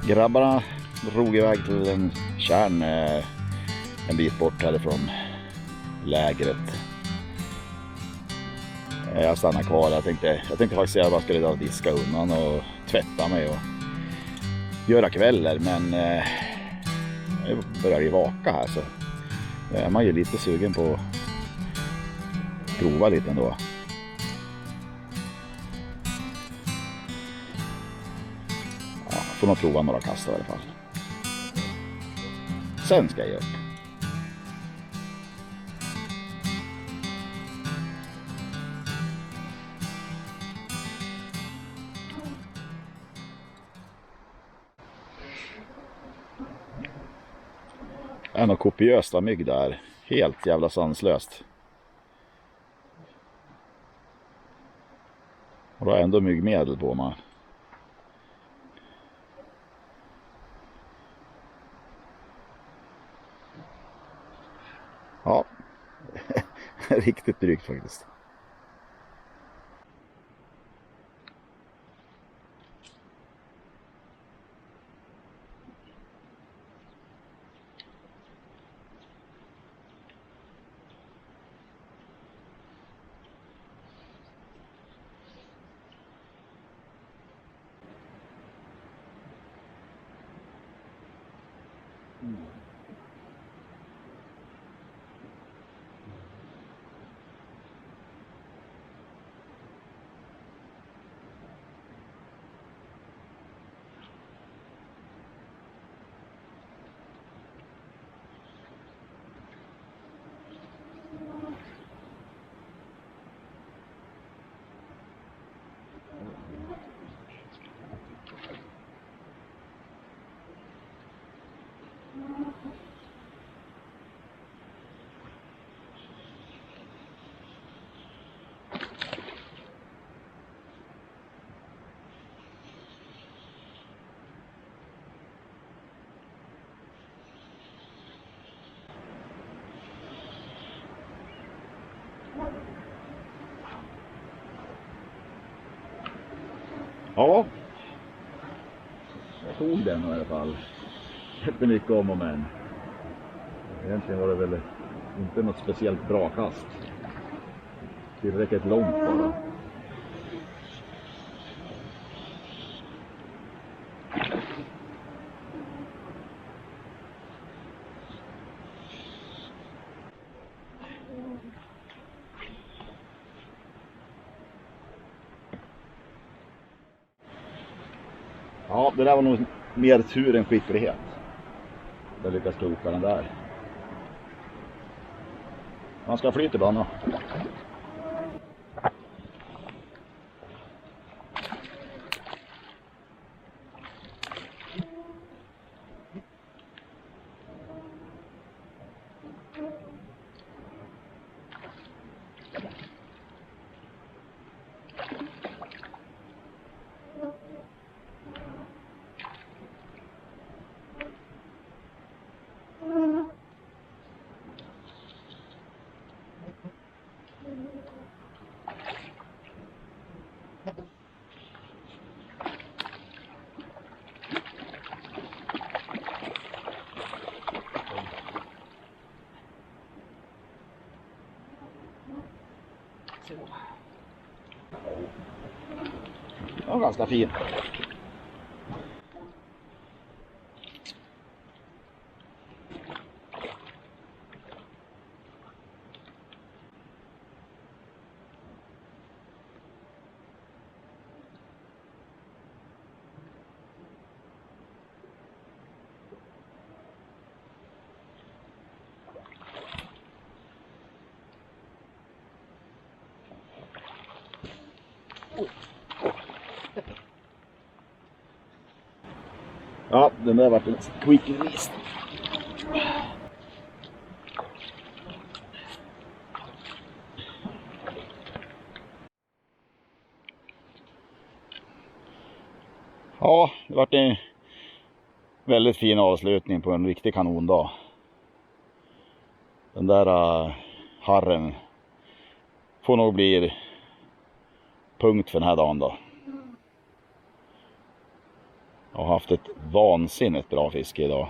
Grabbarna drog iväg till en kärn en bit bort härifrån lägret. Jag stannar kvar. Jag tänkte faktiskt att jag bara skulle diska undan och tvätta mig och göra kvällar, men jag börjar ju vaka här, så är man ju lite sugen på att prova lite ändå. Ja, får nog prova några kast i alla fall. Sen ska jag ge upp. En och kopiöst av mygg där. Helt jävla sanslöst. Och då har jag ändå myggmedel på mig. Ja. Riktigt drygt faktiskt. Ja, jag tog den i alla fall. Inte mycket om och men. Egentligen var det väl inte något speciellt bra kast. Tillräckligt långt bara. Ja, det där var nog mer tur än skicklighet. Jag lyckas kloka den där. Man ska flyta ibland då. Ja, ganska fin. Ja, den där vart en quick release. Ja, det vart en väldigt fin avslutning på en riktig kanondag. Den där harren får nog bli punkt för den här dagen då. Jag har haft ett vansinnigt bra fiske idag.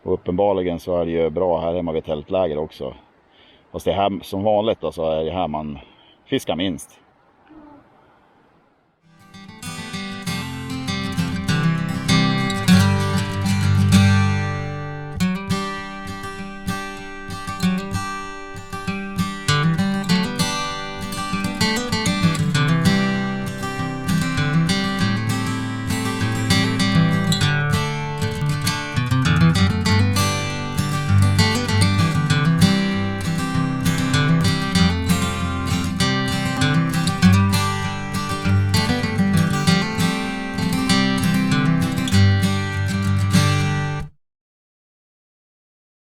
Och uppenbarligen så är det ju bra här hemma vid tältläger också. Fast det här som vanligt då, så är det här man fiskar minst.